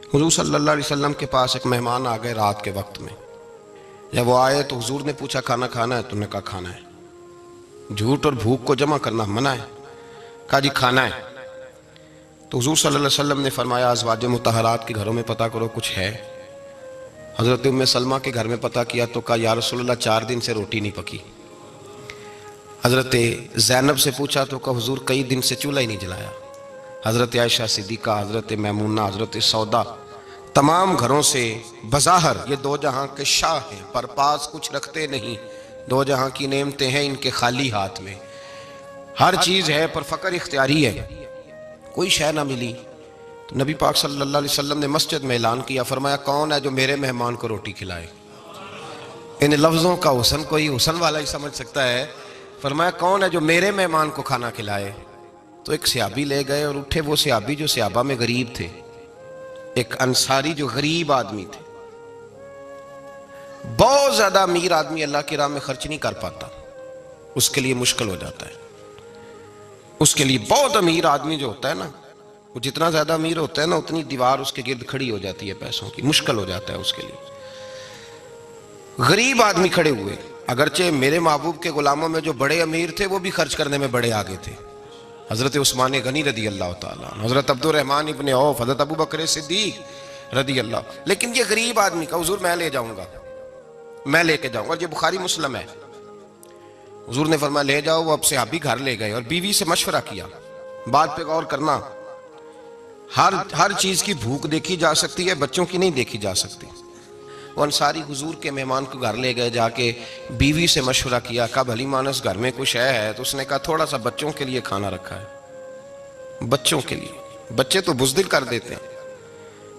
हुजूर सल्लल्लाहु अलैहि वसल्लम के पास एक मेहमान आ गए रात के वक्त में। जब वो आए तो हुजूर ने पूछा खाना खाना है? तुमने कहा खाना है। झूठ और भूख को जमा करना मना है। कहा जी खाना है। तो हुजूर सल्लल्लाहु अलैहि वसल्लम ने फरमाया अज़वाज मुतहरात के घरों में पता करो कुछ है। हज़रत उम्मे सलमा के घर में पता किया तो कहा या रसूलल्लाह 4 दिन से रोटी नहीं पकी। हज़रत ज़ैनब से पूछा तो कहा हुजूर कई दिन से चूल्हा ही नहीं जलाया। हज़रत आयशा सिद्दीक़ा, हज़रत मैमूना, हज़रत सौदा, तमाम घरों से बज़ाहर ये दो जहां के शाह हैं पर पास कुछ रखते नहीं। दो जहां की नेमतें हैं इनके खाली हाथ में। हर चीज़ है पर फ़क्र इख्तियारी है। कोई शय ना मिली तो नबी पाक सल्लल्लाहु अलैहि वसल्लम ने मस्जिद में ऐलान किया, फरमाया कौन है जो मेरे मेहमान को रोटी खिलाए। इन लफ्ज़ों का हुसन कोई हुसन वाला ही समझ सकता है। फरमाया कौन है जो मेरे मेहमान को खाना खिलाए। तो एक सहाबी ले गए और उठे। वो सहाबी जो सहाबा में गरीब थे, एक अंसारी जो गरीब आदमी थे। बहुत ज्यादा अमीर आदमी अल्लाह की राह में खर्च नहीं कर पाता, उसके लिए मुश्किल हो जाता है। उसके लिए बहुत अमीर आदमी जो होता है ना, वो जितना ज्यादा अमीर होता है ना उतनी दीवार उसके गिर्द खड़ी हो जाती है पैसों की, मुश्किल हो जाता है उसके लिए। गरीब आदमी खड़े हुए। अगरचे मेरे महबूब के गुलामों में जो बड़े अमीर थे वो भी खर्च करने में बड़े आगे थे। हज़रत उस्मान गनी रदी अल्लाह ताला, हज़रत अब्दुर्रहमान इब्ने औफ, हज़रत अबू बकर सिद्दीक रदी अल्लाह। लेकिन ये गरीब आदमी का हुजूर मैं ले जाऊंगा, मैं लेके जाऊंगा। और ये बुखारी मुस्लिम है। हुजूर ने फरमाया ले जाओ। वो अब सहाबी घर ले गए और बीवी से मशवरा किया। बात पे गौर करना, हर चीज की भूख देखी जा सकती है, बच्चों की नहीं देखी जा सकती। वो अंसारी हुजूर के मेहमान को घर ले गए, जाके बीवी से मशवरा किया। कहा भली मानस घर में कुछ है? तो उसने कहा थोड़ा सा बच्चों के लिए खाना रखा है। बच्चों के लिए। बच्चे तो बुज़दिल कर देते हैं,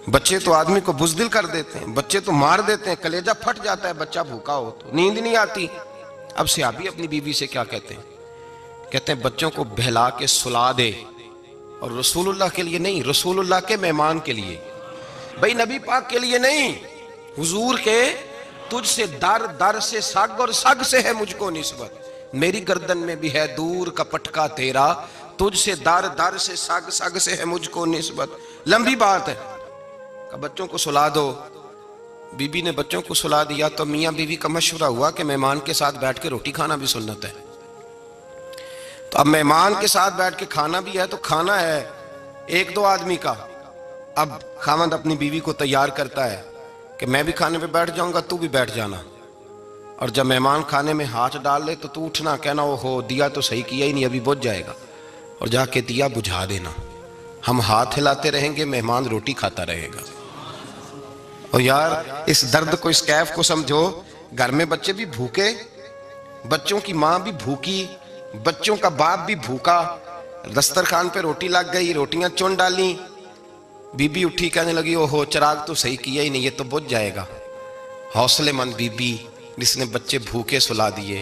बच्चे तो आदमी को बुज़दिल कर देते हैं, बच्चे तो मार देते हैं, कलेजा फट जाता है बच्चा भूखा हो तो, नींद नहीं आती। अब सहाबी अपनी बीवी से क्या कहते हैं? कहते हैं बच्चों को बहला के सुला दे, और रसूलुल्लाह के लिए नहीं, रसूलुल्लाह के मेहमान के लिए, भाई नबी पाक के लिए नहीं। हुजूर के तुझसे दर दर से सग और सग से है मुझको निस्बत। मेरी गर्दन में भी है दूर का पटका तेरा, तुझसे दर दर से सग सग से है मुझको निस्बत। लंबी बात है। बच्चों को सुला दो। बीबी ने बच्चों को सुला दिया तो मियाँ बीवी का मशवरा हुआ कि मेहमान के साथ बैठ के रोटी खाना भी सुन्नत है। तो अब मेहमान के साथ बैठ के खाना भी है तो खाना है 1-2 आदमी का। अब खामद अपनी बीवी को तैयार करता है कि मैं भी खाने पे बैठ जाऊंगा, तू भी बैठ जाना। और जब मेहमान खाने में हाथ डाल ले तो तू उठना, कहना ओ हो दिया तो सही किया ही नहीं, अभी बुझ जाएगा, और जाके दिया बुझा देना। हम हाथ हिलाते रहेंगे, मेहमान रोटी खाता रहेगा। और यार इस दर्द को, इस कैफ को समझो। घर में बच्चे भी भूखे, बच्चों की माँ भी भूखी, बच्चों का बाप भी भूखा। दस्तरखान पे रोटी लग गई, रोटियां चुन डाली। बीबी उठी, कहने लगी ओहो चिराग तो सही किया ही नहीं, ये तो बुझ जाएगा। हौसलेमंद बीबी जिसने बच्चे भूखे सुला दिए।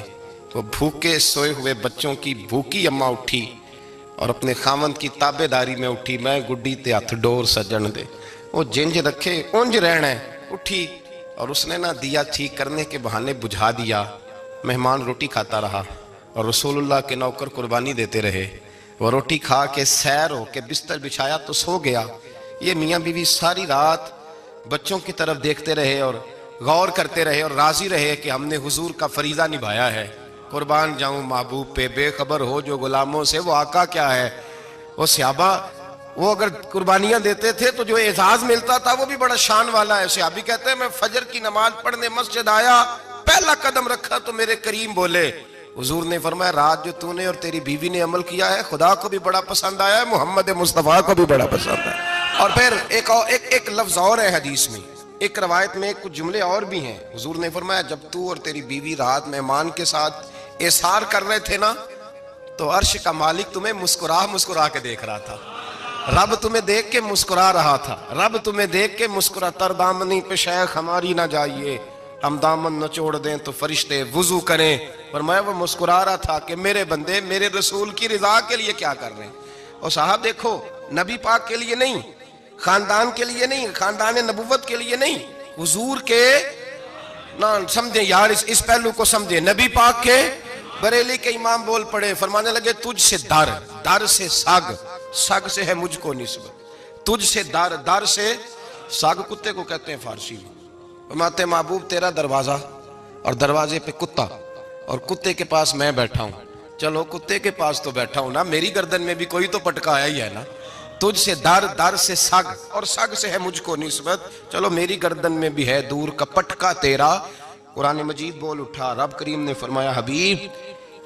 वो भूखे सोए हुए बच्चों की भूखी अम्मा उठी और अपने खामंद की ताबेदारी में उठी। मैं गुड्डी ते हथ डोर सजन दे, वो जिंज रखे उंज रहना है। उठी और उसने ना दिया ठीक करने के बहाने बुझा दिया। मेहमान रोटी खाता रहा और रसूलुल्लाह के नौकर कुर्बानी देते रहे। वो रोटी खा के सैर हो के बिस्तर बिछाया तो सो गया। ये मियाँ बीवी सारी रात बच्चों की तरफ देखते रहे और गौर करते रहे और राजी रहे कि हमने हुजूर का फरीजा निभाया है। कुर्बान जाऊं महबूब पे, बेखबर हो जो गुलामों से वो आका क्या है। वो सहाबा वो अगर कुर्बानियां देते थे तो जो एजाज मिलता था वो भी बड़ा शान वाला है। सहाबी कहते हैं मैं फजर की नमाज पढ़ने मस्जिद आया, पहला कदम रखा तो मेरे करीम बोले, हुजूर ने फरमाया रात जो तूने और तेरी बीवी ने अमल किया है खुदा को भी बड़ा पसंद आया है, मोहम्मद मुस्तफ़ा को भी बड़ा पसंद है। और फिर एक लफ्ज और है हदीस में, एक रवायत में कुछ जुमले और भी हैं। हुजूर ने फरमाया जब तू और तेरी बीवी रात मेहमान के साथ एसार कर रहे थे ना, तो अर्श का मालिक तुम्हें मुस्कुरा मुस्कुरा के देख रहा था। रब तुम्हें देख के मुस्कुरा रहा था। रब तुम्हें देख के मुस्कुरा। तरदामनी पे शेख हमारी ना जाइए, हम दामन न छोड़ दें तो फरिश्ते वुजू करें। पर मैं वो मुस्कुरा रहा था कि मेरे बंदे मेरे रसूल की रिजा के लिए क्या कर रहे हैं। और साहब देखो, नबी पाक के लिए नहीं, खानदान के लिए नहीं, खानदान नबुव्वत के लिए नहीं, हुजूर के ना समझे यार, इस पहलू को समझे। नबी पाक के बरेली के इमाम बोल पड़े, फरमाने लगे तुझसे दर, दर से सग, सग से है मुझको निस्बत। तुझसे दर, दर से साग कुत्ते को कहते हैं फारसी में। फरमाते महबूब तेरा दरवाजा और दरवाजे पे कुत्ता और कुत्ते के पास मैं बैठा हूं। चलो कुत्ते के पास तो बैठा हूं ना, मेरी गर्दन में भी कोई तो पटका आया ही है ना। तुझसे दर, दर से सग और सग से है मुझको निस्बत। चलो मेरी गर्दन में भी है दूर का पटका तेरा। कुरान मजीद बोल उठा, रब करीम ने फरमाया हबीब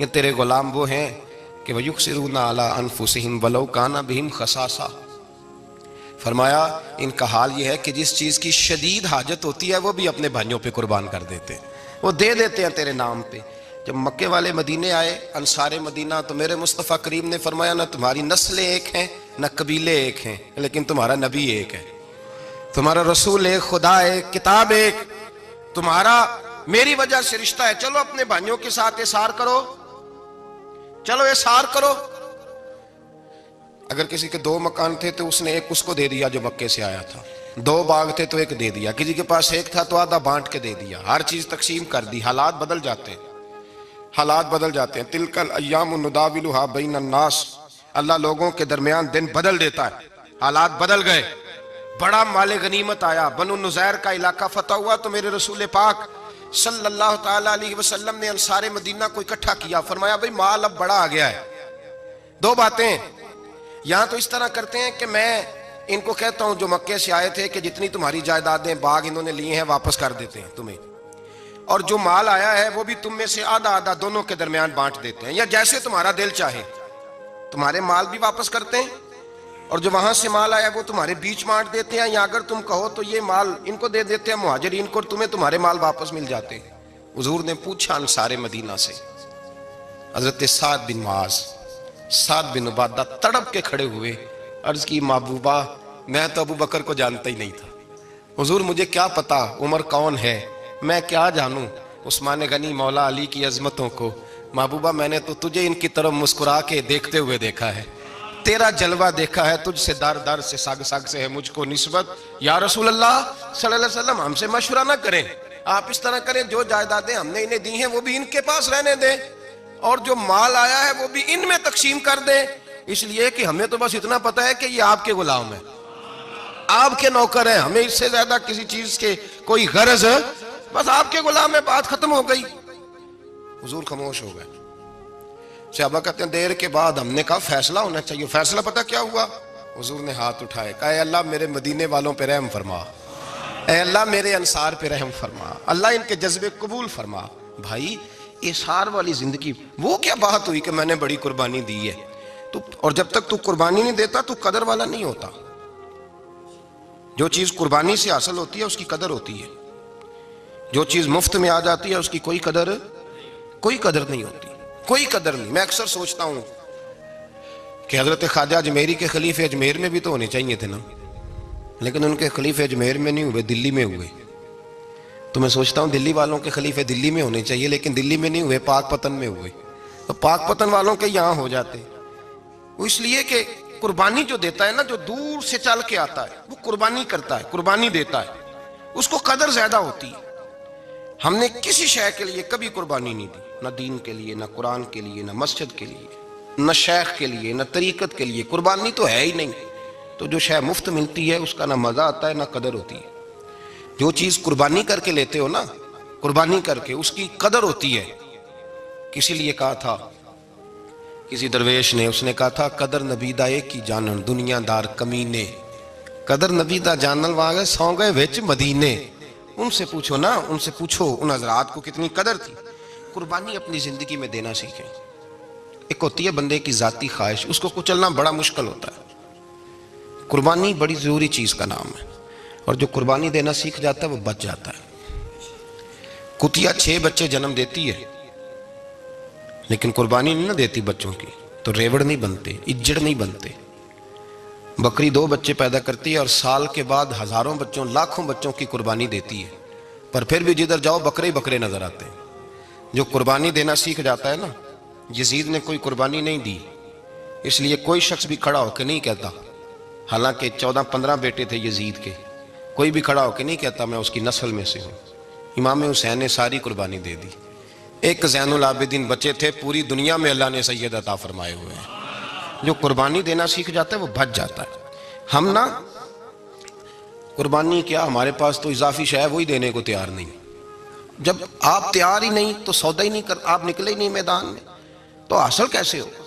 ये तेरे गुलाम वो हैं कि वयुक्सिरूना अला अनफुसिहिम वलौ काना बिहिम खसासा। फरमाया इनका हाल ये है कि जिस चीज की शदीद हाजत होती है वो भी अपने भाइयों पे कुर्बान कर देते हैं, वो दे देते हैं तेरे नाम पे। जब मक्के वाले मदीने आए अंसारे मदीना, तो मेरे मुस्तफ़ा करीम ने फरमाया ना तुम्हारी नस्लें एक हैं न कबीले एक हैं, लेकिन तुम्हारा नबी एक है, तुम्हारा रसूल एक, खुदा एक, किताब एक, तुम्हारा मेरी वजह से रिश्ता है। चलो अपने भाइयों के साथ एसार करो, चलो एसार करो। अगर किसी के 2 मकान थे तो उसने एक उसको दे दिया जो मक्के से आया था, 2 बाग थे तो एक दे दिया, किसी के पास एक था तो आधा बांट के दे दिया, हर चीज तकसीम कर दी। हालात बदल जाते हैं, हालात बदल जाते हैं। तिलकल अय्याम नुदाविलुहा बैनन नास, अल्लाह लोगों के दरमियान दिन बदल देता है। हालात बदल गए, बड़ा माले गनीमत आया, बनु नुज़ैर का इलाका फतह हुआ तो मेरे रसूल पाक सल्लल्लाहु ताला अलैहि वसल्लम ने अंसारे मदीना को इकट्ठा किया। फरमाया भाई माल अब बड़ा आ गया है। 2 बातें यहां तो इस तरह करते हैं कि मैं इनको कहता हूं जो मक्के से आए थे कि जितनी तुम्हारी जायदादें बाग इन्होंने लिए हैं वापस कर देते हैं तुम्हें, और जो माल आया है वो भी तुम में से आधा आधा दोनों के दरमियान बांट देते हैं, या जैसे तुम्हारा दिल चाहे तुम्हारे माल भी वापस करते हैं और जो वहां से माल आया वो तुम्हारे बीच बांट देते हैं, या अगर तुम कहो तो ये माल इनको दे देते हैं मुहाजिरीन को, तुम्हें तुम्हारे माल वापस मिल जाते हैं। हुजूर ने पूछा अंसारे मदीना से, हजरत साद बिन मुआज, साद बिन उबादा तड़प के खड़े हुए, अर्ज की महबूबा मैं तो अबू बकर को जानता ही नहीं था। हुजूर मुझे क्या पता उमर कौन है, मैं क्या जानूं उस्मान गनी मौला अली की अजमतों को। महबूबा मैंने तो तुझे इनकी तरफ मुस्कुरा के देखते हुए देखा है, तेरा जलवा देखा है, तुझसे दर दर से साग साग से है मुझको निस्बत। या रसूल अल्लाह सल्लल्लाहु अलैहि वसल्लम हमसे मशवरा ना करें, आप इस तरह करें जो जायदादें हमने इन्हें दी हैं वो भी इनके पास रहने दें और जो माल आया है वो भी इनमें तकसीम कर दें, इसलिए कि हमें तो बस इतना पता है कि ये आपके गुलाम है, आपके नौकर है, हमें इससे ज्यादा किसी चीज के कोई गरज है, बस आपके गुलाम है, बात खत्म हो गई। हुजूर खामोश हो गए। सहाबा कहते हैं देर के बाद हमने कहा फैसला होना चाहिए। फैसला पता क्या हुआ? हुजूर ने हाथ उठाए, कहा अल्लाह मेरे मदीने वालों पे रहम फरमा, अल्लाह मेरे अंसार पे रहम फरमा, अल्लाह इनके जज्बे कबूल फरमा। भाई इसार वाली जिंदगी वो क्या बात हुई कि मैंने बड़ी कुर्बानी दी है तो, और जब तक तू कुर्बानी नहीं देता तू कदर वाला नहीं होता। जो चीज कुर्बानी से हासिल होती है उसकी कदर होती है, जो चीज मुफ्त में आ जाती है उसकी कोई कदर नहीं होती, कोई कदर नहीं। मैं अक्सर सोचता हूं कि हजरत ख्वाजा अजमेरी के खलीफे अजमेर में भी तो होने चाहिए थे ना, लेकिन उनके खलीफे अजमेर में नहीं हुए, दिल्ली में हुए। तो मैं सोचता हूं दिल्ली वालों के खलीफे दिल्ली में होने चाहिए, लेकिन दिल्ली में नहीं हुए, पाकपतन में हुए। तो पाकपतन वालों के यहां हो जाते, वो इसलिए कि कुर्बानी जो देता है ना, जो दूर से चल के आता है वो कुर्बानी करता है, कुर्बानी देता है, उसको कदर ज्यादा होती है। हमने किसी शय के लिए कभी कुर्बानी नहीं दी, न दीन के लिए, न कुरान के लिए, न मस्जिद के लिए, न शेख के लिए, न तरीकत के लिए, कुर्बानी तो है ही नहीं। तो जो शय मुफ्त मिलती है उसका ना मजा आता है ना कदर होती है। जो चीज कुर्बानी करके लेते हो ना, कुर्बानी करके उसकी कदर होती है। किसी लिए कहा था किसी दरवेश ने, उसने कहा था कदर नबीदा एक की जानन दुनियादार कमीने, कदर नबीदा जानन वागे सौ गए विच मदीने। उनसे पूछो ना, उनसे पूछो उन हजरात को कितनी कदर थी। कुर्बानी अपनी जिंदगी में देना सीखें। एक होती है बंदे की जाती ख्वाहिश, उसको कुचलना बड़ा मुश्किल होता है। कुर्बानी बड़ी जरूरी चीज का नाम है, और जो कुर्बानी देना सीख जाता है वो बच जाता है। कुतिया 6 बच्चे जन्म देती है लेकिन कुर्बानी नहीं ना देती बच्चों की, तो रेवड़ नहीं बनते, इज्जड़ नहीं बनते। बकरी 2 बच्चे पैदा करती है और साल के बाद हजारों बच्चों, लाखों बच्चों की कुर्बानी देती है, पर फिर भी जिधर जाओ बकरे ही बकरे नजर आते हैं। जो कुर्बानी देना सीख जाता है ना, यजीद ने कोई कुर्बानी नहीं दी, इसलिए कोई शख्स भी खड़ा होकर नहीं कहता, हालांकि 14-15 बेटे थे यजीद के, कोई भी खड़ा होकर नहीं कहता मैं उसकी नस्ल में से हूं। इमाम हुसैन ने सारी कुर्बानी दे दी। एक ज़ैनुल आबिदीन बच्चे थे, पूरी दुनिया में अल्लाह ने सैयद अता फरमाए हुए हैं। जो कुर्बानी देना सीख जाता है वो बच जाता है। हम ना कुर्बानी क्या, हमारे पास तो इजाफी शय वही देने को तैयार नहीं। जब आप तैयार ही नहीं तो सौदा ही नहीं कर, आप निकले ही नहीं मैदान में, तो हासिल कैसे होगा?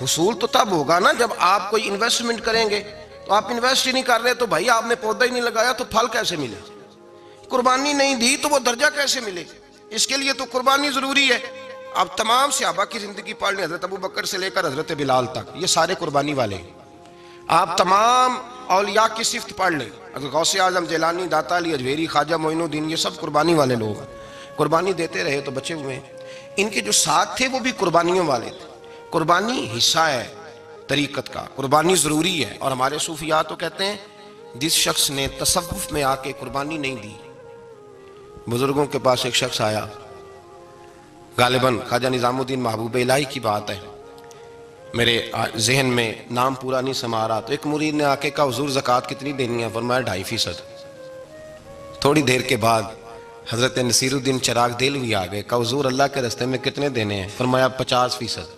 हुसूल तो तब होगा ना जब आप कोई इन्वेस्टमेंट करेंगे। तो आप इन्वेस्ट ही नहीं कर रहे तो भाई आपने पौधा ही नहीं लगाया तो फल कैसे मिले? कुर्बानी नहीं दी तो वो दर्जा कैसे मिले? इसके लिए तो कुर्बानी जरूरी है। अब तमाम सहाबा की जिंदगी पढ़ लें, हजरत अबू बकर से लेकर हजरत बिलाल तक, ये सारे कुर्बानी वाले हैं। आप तमाम औलिया की सिफ्त पढ़ लें, गौसे आजम, जिलानी, दाता अली, अजमेरी, ख्वाजा मोइनुद्दीन, ये सब कुर्बानी वाले लोग हैं। कुर्बानी देते रहे तो बचे हुए हैं। इनके जो साथ थे वो भी कुर्बानियों वाले थे। कुर्बानी हिस्सा है तरीकत का, कुर्बानी ज़रूरी है। और हमारे सूफिया तो कहते हैं जिस शख्स ने तसव्वुफ में आके कुर्बानी नहीं दी। बुजुर्गों के पास एक शख्स आया, गालिबन ख्वाजा निज़ामुद्दीन महबूब इलाही की बात है, मेरे जहन में नाम पूरा नहीं समा रहा। तो एक मुरीद ने आके कहा हुजूर ज़कात कितनी देनी है? फरमाया 2.5%। थोड़ी देर के बाद हज़रत नसीरुद्दीन चिराग देलवी आ गए, कहा हुजूर अल्लाह के रास्ते में कितने देने हैं? फरमाया 50%।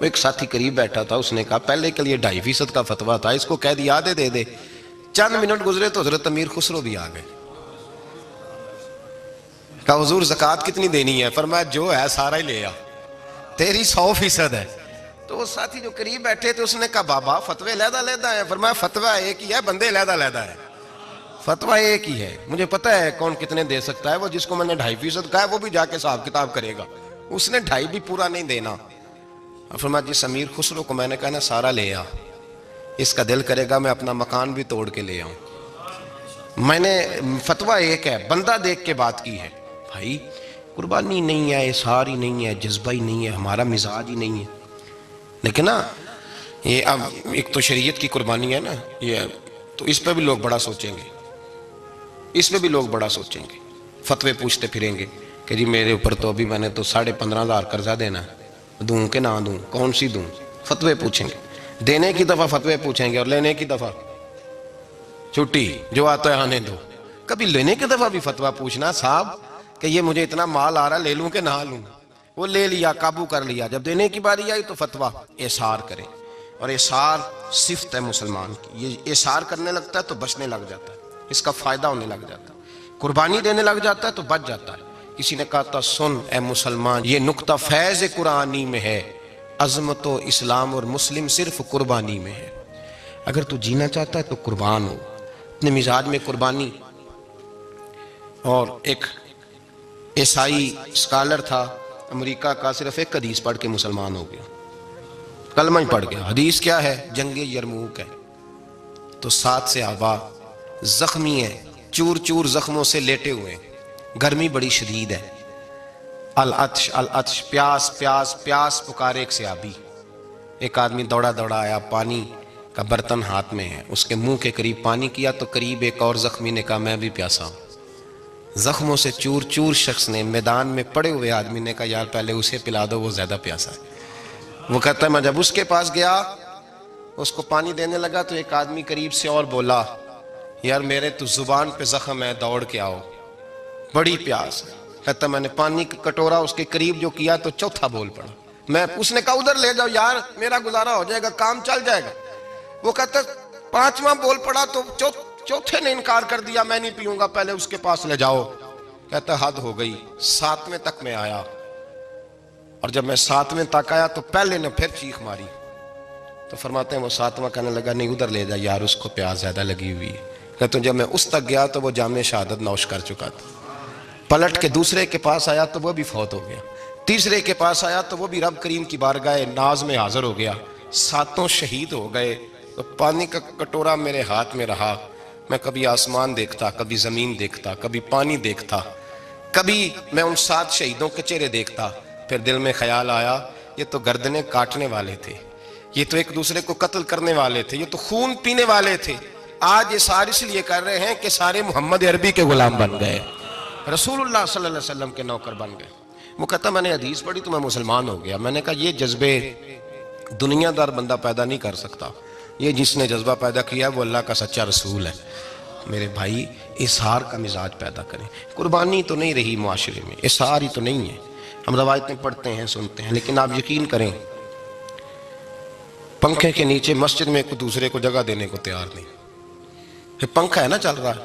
एक साथी करीब बैठा था, उसने कहा पहले के लिए 2.5% का फतवा था, इसको कह दिया दे दे। चंद मिनट गुजरे तो हजरत अमीर खुसरो भी आ गए। कहा हुजूर ज़कात कितनी देनी है? फरमाया जो है सारा ही ले आ, तेरी 100% है। तो वो साथी जो करीब बैठे थे उसने कहा बाबा फतवे लहदा है। फरमाया फतवा एक ही है, बंदे लहदा है। फतवा एक ही है, मुझे पता है कौन कितने दे सकता है। वो जिसको मैंने 2.5% कहा है वो भी जाके हिसाब किताब करेगा, उसने 2.5 भी पूरा नहीं देना। फरमाया जिस अमीर खुसरो को मैंने कहा ना सारा ले आ, इसका दिल करेगा मैं अपना मकान भी तोड़ के ले आऊं। मैंने फतवा एक है, बंदा देख के बात की है। भाई कुर्बानी नहीं है, इशार ही नहीं है, जज्बा ही नहीं है, हमारा मिजाज ही नहीं है। लेकिन ना ये अब एक तो शरीयत की कुर्बानी है ना ये, तो इस पर भी लोग बड़ा सोचेंगे, इस पर भी लोग बड़ा सोचेंगे। फतवे पूछते फिरेंगे कि जी मेरे ऊपर तो अभी मैंने तो 15,500 कर्जा देना है, दूं कि ना दूं, कौन सी दूं? फतवे पूछेंगे। देने की दफा फतवे पूछेंगे और लेने की दफा छुट्टी, जो आता है आने दो। कभी लेने की दफा भी फतवा पूछना साहब कि ये मुझे इतना माल आ रहा, ले लूं कि ना लूं? वो ले लिया, काबू कर लिया। जब देने की बारी आई तो फतवा एसार करें। और एसार सिफ्त है मुसलमान की, ये एसार करने लगता है तो बचने लग जाता है, इसका फायदा होने लग जाता है। कुर्बानी देने लग जाता है तो बच जाता है। किसी ने कहा था सुन ए मुसलमान, ये नुक्ता फैज़ कुरानी में है, अज़मत व इस्लाम और मुस्लिम सिर्फ कुर्बानी में है। अगर तू जीना चाहता है तो कुर्बान हो, अपने मिजाज में कुर्बानी। और एक ईसाई स्कॉलर था अमेरिका का, सिर्फ एक हदीस पढ़ के मुसलमान हो गया, कलमा ही पढ़ गया। हदीस क्या है? जंगे यरमूक है। तो 7 सहाबा जख्मी है, चूर चूर जख्मों से लेटे हुए, गर्मी बड़ी शदीद है, अल अत्श, प्यास प्यास प्यास पुकारे एक सहाबी। एक आदमी दौड़ा दौड़ा आया, पानी का बर्तन हाथ में है, उसके मुंह के करीब पानी किया तो करीब एक और जख्मी ने कहा मैं भी प्यासा हूं। जख्मों से चूर चूर शख्स ने, मैदान में पड़े हुए आदमी ने कहा यार पहले उसे पिला दो, वो ज्यादा प्यासा है। वो कहता है मैं जब उसके पास गया, उसको पानी देने लगा तो एक आदमी करीब से और बोला यार मेरे तो जुबान पे जख्म है, दौड़ के आओ, बड़ी प्यास है। कहता मैंने पानी का कटोरा उसके करीब जो किया तो चौथा बोल पड़ा। मैं, उसने कहा उधर ले जाओ यार, मेरा गुजारा हो जाएगा, काम चल जाएगा। वो कहता 5वां बोल पड़ा तो चौथे ने इनकार कर दिया, मैं नहीं पीऊंगा, पहले उसके पास ले जाओ। कहता हद हो गई। 7वें तक में आया, और जब मैं 7वें तक आया तो पहले ने फिर चीख मारी। तो फरमाते हैं वो 7वां कहने लगा नहीं उधर ले जा यार, उसको प्यास ज्यादा लगी हुई है। कहते जब मैं उस तक गया तो वो जामे शहादत नौश कर चुका था। पलट के दूसरे के पास आया तो वो भी फौत हो गया। तीसरे के पास आया तो वो भी रब करीम की बारगाह नाज में हाजिर हो गया। 7 शहीद हो गए। तो पानी का कटोरा मेरे हाथ में रहा, मैं कभी आसमान देखता, कभी जमीन देखता, कभी पानी देखता, कभी मैं उन 7 शहीदों के चेहरे देखता। फिर दिल में ख्याल आया ये तो गर्दनें काटने वाले थे, ये तो एक दूसरे को कत्ल करने वाले थे, ये तो खून पीने वाले थे। आज ये सारे इसलिए कर रहे हैं कि सारे मोहम्मद अरबी के गुलाम बन गए, रसूलुल्लाह सल्लल्लाहु अलैहि वसल्लम के नौकर बन गए। वो कहता मैंने हदीस पढ़ी तो मैं मुसलमान हो गया। मैंने कहा ये जज्बे दुनियादार बंदा पैदा नहीं कर सकता, ये जिसने जज्बा पैदा किया है वो अल्लाह का सच्चा रसूल है। मेरे भाई इसार का मिजाज पैदा करें। कुर्बानी तो नहीं रही मुआशरे में, इसार ही तो नहीं है। हम रवायतें पढ़ते हैं, सुनते हैं, लेकिन आप यकीन करें पंखे के नीचे मस्जिद में एक दूसरे को जगह देने को तैयार नहीं। फिर पंखा है ना चल रहा है,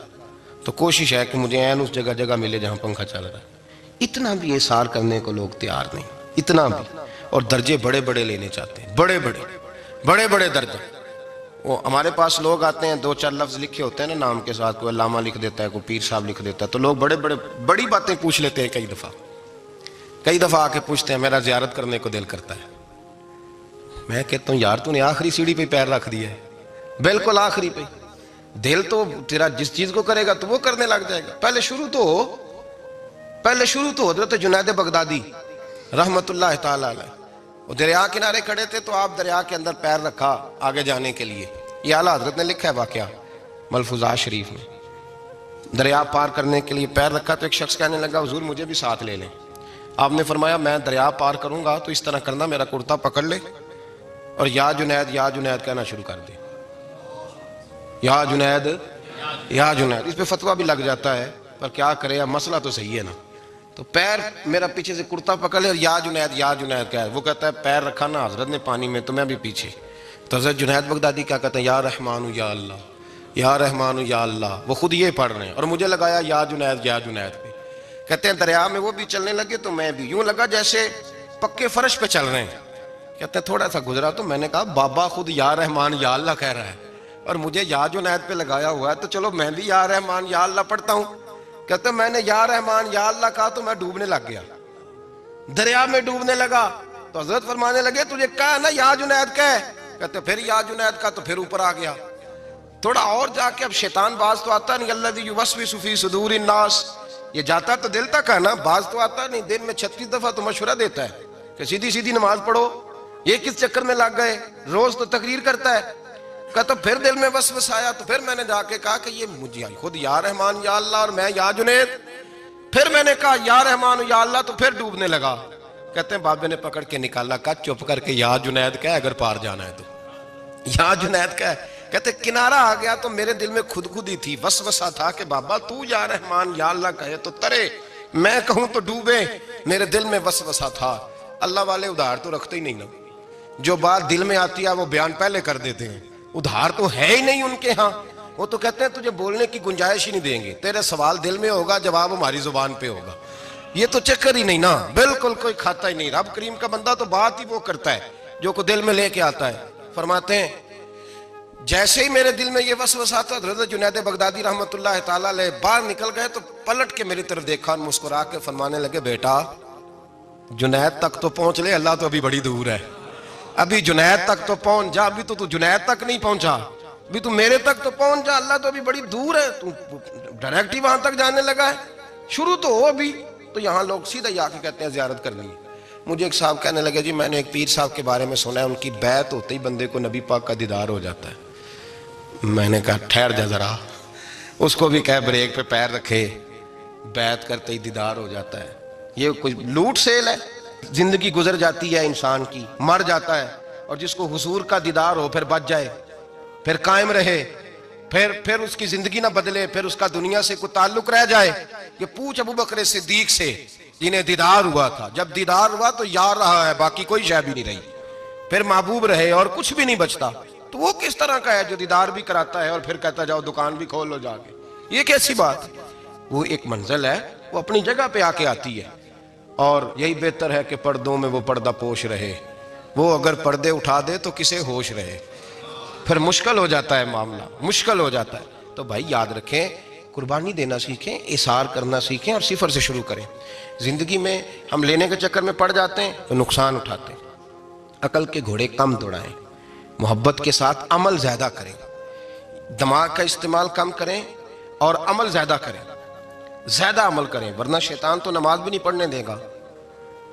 तो कोशिश है कि मुझे ऐन उस जगह जगह मिले जहां पंखा चल रहा है। इतना भी एसार करने को लोग तैयार नहीं, इतना भी। और दर्जे बड़े बड़े लेने चाहते हैं, बड़े बड़े दर्जे। वो हमारे पास लोग आते हैं, 2-4 लफ्ज लिखे होते हैं ना नाम के साथ, कोई अल्लामा लिख देता है, कोई पीर साहब लिख देता है, तो लोग बड़ी बातें पूछ लेते हैं। कई दफा आके पूछते हैं, मेरा जियारत करने को दिल करता है। मैं कहता हूँ यार तूने आखिरी सीढ़ी पे पैर रख दिया है, बिल्कुल आखिरी पे। दिल तो तेरा जिस चीज को करेगा तो वो करने लग जाएगा। पहले शुरू तो हजरत जुनैद बगदादी रहमतुल्लाह ताला अलैह, वो दरिया किनारे खड़े थे, तो आप दरिया के अंदर पैर रखा आगे जाने के लिए। ये आला हजरत ने लिखा है वाकया मलफूजात शरीफ में। दरिया पार करने के लिए पैर रखा तो एक शख्स कहने लगा, हुजूर मुझे भी साथ ले लें। आपने फरमाया, मैं दरिया पार करूंगा तो इस तरह करना, मेरा कुर्ता पकड़ ले और या जुनैद कहना शुरू कर दे। या जुनैद। इस पे फतवा भी लग जाता है, पर क्या करे, अब मसला तो सही है ना। तो पैर मेरा पीछे से कुर्ता पकड़ ले और या जुनैद कह। वो कहता है पैर रखा ना हजरत ने पानी में, तो मैं भी पीछे। तो हजरत जुनैद बगदादी क्या कहते हैं, या रहमानु या अल्लाह, या रहमानु या अल्लाह। वो खुद ये पढ़ रहे हैं और मुझे लगाया या जुनैद पे। कहते हैं दरिया में वो भी चलने लगे तो मैं भी, यूं लगा जैसे पक्के फर्श पे चल रहे हैं। कहते हैं थोड़ा सा गुजरा तो मैंने कहा बाबा खुद या रहमान या अल्लाह कह रहा है और मुझे या जुनैद पे लगाया हुआ है, तो चलो मैं भी या रहमान या अल्लाह पढ़ता हूं। कहते मैंने या रहमान या अल्लाह कहा तो मैं डूबने लग गया, दरिया में डूबने लगा। तो हजरत फरमाने लगे तुझे कहा ना या जुनैद कह। कहते फिर या जुनैद का, तो फिर ऊपर आ गया। थोड़ा और जाके अब शैतान बाज तो आता नहीं, अल्लज़ी युवस्विसु फी सुदूरिन नास, ये जाता तो दिल तक है ना, बाज तो आता नहीं। दिन में 36 दफा तो मशवरा देता है कि सीधी सीधी नमाज पढ़ो, ये किस चक्कर में लग गए, रोज तो तकरीर करता है। कहता फिर दिल में वसवस आया, तो फिर मैंने जाके कहा कि ये मुझे खुद या रहमान या अल्लाह और मैं या जुनैद। फिर मैंने कहा या रहमान या अल्लाह, तो फिर डूबने लगा। कहते हैं बाबे ने पकड़ के निकाला, कहा चुप करके या जुनैद कह, अगर पार जाना है तो या जुनैद कह। कहते किनारा आ गया तो मेरे दिल में खुद ही थी, वसवसा था कि बाबा तू या रहमान या अल्लाह कहे तो तरे, मैं कहूं तो डूबे। मेरे दिल में वसवसा था। अल्लाह वाले उधार तो रखते ही नहीं ना, जो बात दिल में आती है वो बयान पहले कर देते हैं। उधार तो है ही नहीं उनके यहाँ। वो तो कहते हैं तुझे बोलने की गुंजाइश ही नहीं देंगे, तेरे सवाल दिल में होगा, जवाब हमारी जुबान पे होगा। ये तो चक्कर ही नहीं ना, बिल्कुल कोई खाता ही नहीं। रब करीम का बंदा तो बात ही वो करता है जो को दिल में लेके आता है। फरमाते हैं जैसे ही मेरे दिल में ये वसवसा था, हज़रत जुनैद बगदादी रहमतुल्लाह ताला अलैह बाहर निकल गए, तो पलट के मेरी तरफ देखा और मुस्कुरा के फरमाने लगे, बेटा जुनैद तक तो पहुंच ले, अल्लाह तो अभी बड़ी दूर है। अभी जुनैद तक तो पहुंच जा, अभी तो तू जुनैद तक नहीं पहुंचा, अभी तू मेरे तक तो पहुंच जा, अल्लाह तो अभी बड़ी दूर है। तू डायरेक्ट ही वहां तक जाने लगा है, शुरू तो हो अभी। तो यहाँ लोग सीधा जाके कहते हैं जियारत करनी है। मुझे एक साहब कहने लगे, जी मैंने एक पीर साहब के बारे में सुना है, उनकी बैत होते ही बंदे को नबी पाक का दीदार हो जाता है। मैंने कहा ठहर जा जरा, उसको भी कह ब्रेक पे पैर रखे, बैत करते ही दीदार हो जाता है। ये कोई लूट सेल है? जिंदगी गुजर जाती है इंसान की, मर जाता है, और जिसको हुजूर का दीदार हो फिर बच जाए, फिर कायम रहे, फिर उसकी जिंदगी ना बदले, फिर उसका दुनिया से कोई ताल्लुक रह जाए। ये पूछ अबू बकर सिद्दीक से जिन्हें दीदार हुआ था, जब दीदार हुआ तो यार रहा है, बाकी कोई शय भी नहीं रही, फिर महबूब रहे और कुछ भी नहीं बचता। तो वो किस तरह का है जो दीदार भी कराता है और फिर कहता जाओ दुकान भी खोल लो जाके? ये कैसी बात? वो एक मंजिल है, वो अपनी जगह पे आके आती है। और यही बेहतर है कि पर्दों में वो पर्दा पोश रहे। वो अगर पर्दे उठा दे तो किसे होश रहे, फिर मुश्किल हो जाता है, मामला मुश्किल हो जाता है। तो भाई याद रखें, कुर्बानी देना सीखें, इसार करना सीखें और सिफर से शुरू करें। जिंदगी में हम लेने के चक्कर में पड़ जाते हैं तो नुकसान उठाते हैं। अकल के घोड़े कम दौड़ाएं, मोहब्बत के साथ अमल ज्यादा करें, दिमाग का इस्तेमाल कम करें और अमल ज्यादा करें, ज्यादा अमल करें। वरना शैतान तो नमाज भी नहीं पढ़ने देगा,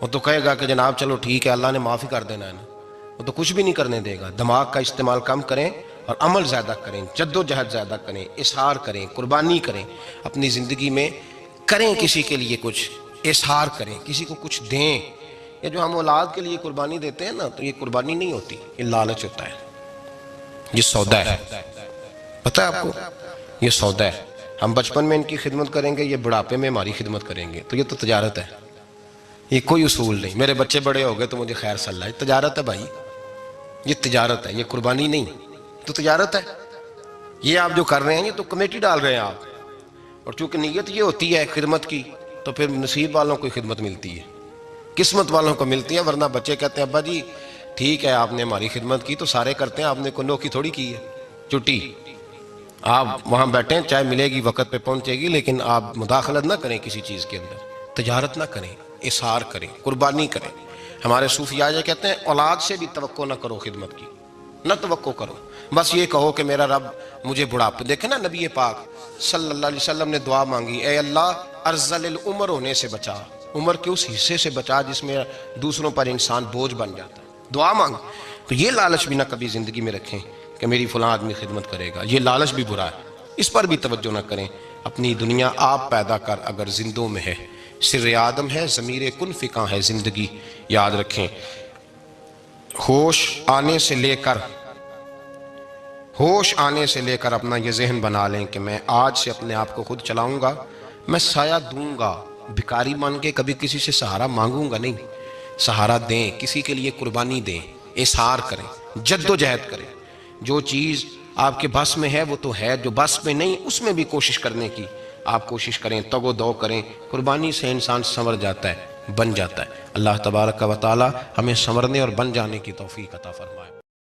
वो तो कहेगा कि जनाब चलो ठीक है, अल्लाह ने माफी कर देना है ना, वो तो कुछ भी नहीं करने देगा। दिमाग का इस्तेमाल कम करें और अमल ज्यादा करें, जद्दोजहद ज्यादा करें, इशार करें, कुर्बानी करें, अपनी जिंदगी में करें, किसी के लिए कुछ इशार करें, किसी को कुछ दें। ये जो हम औलाद के लिए कुर्बानी देते हैं ना, तो ये कुर्बानी नहीं होती, ये लालच होता है, ये सौदा है। पता है आपको, ये सौदा है। हम बचपन में इनकी खिदमत करेंगे, ये बुढ़ापे में हमारी खिदमत करेंगे, तो ये तो तजारत है, ये कोई उसूल नहीं। मेरे बच्चे बड़े हो गए तो मुझे खैर सल्ला, तजारत है भाई, ये तजारत है, ये कुर्बानी नहीं, तो तजारत है। ये आप जो कर रहे हैं ये तो कमेटी डाल रहे हैं आप, और चूंकि नीयत ये होती है खिदमत की, तो फिर नसीब वालों को खिदमत मिलती है, किस्मत वालों को मिलती है। वरना बच्चे कहते हैं अब्बा जी ठीक है आपने हमारी खिदमत की तो सारे करते हैं, आपने को नौकी थोड़ी की है छुट्टी। आप वहाँ बैठे, चाय मिलेगी वक़्त पे पहुँचेगी, लेकिन आप मुदाखलत ना करें किसी चीज़ के अंदर, तजारत ना करें, इसार करें, कुर्बानी करें। हमारे सूफिया ये कहते हैं औलाद से भी तवक्को ना करो खिदमत की, न तवक्को करो, बस ये कहो कि मेरा रब मुझे बुढ़ापे। देखे ना नबी पाक सल्लल्लाहु अलैहि वसल्लम ने दुआ मांगी, ए अल्लाह अर्ज़लिल उम्र होने से बचा, उम्र के उस हिस्से से बचा जिसमें दूसरों पर इंसान बोझ बन जाता है। दुआ मांग। तो ये लालच भी ना कभी ज़िंदगी में रखें कि मेरी फलां आदमी खिदमत करेगा, ये लालच भी बुरा है, इस पर भी तवज्जो ना करें। अपनी दुनिया आप पैदा कर अगर जिंदों में है, सिर आदम है, ज़मीर कुन फ़िका है ज़िंदगी, याद रखें। होश आने से लेकर अपना ये जहन बना लें कि मैं आज से अपने आप को खुद चलाऊंगा, मैं साया दूंगा, भिखारी मान के कभी किसी से सहारा मांगूंगा नहीं। सहारा दें, किसी के लिए कुर्बानी दें, इशार करें, जद्दोजहद करें। जो चीज़ आपके बस में है वो तो है, जो बस में नहीं उसमें भी कोशिश करने की आप कोशिश करें, तगो दो करें। कुर्बानी से इंसान संवर जाता है, बन जाता है। अल्लाह तबारक व तआला हमें संवरने और बन जाने की तौफीक अता फरमाए।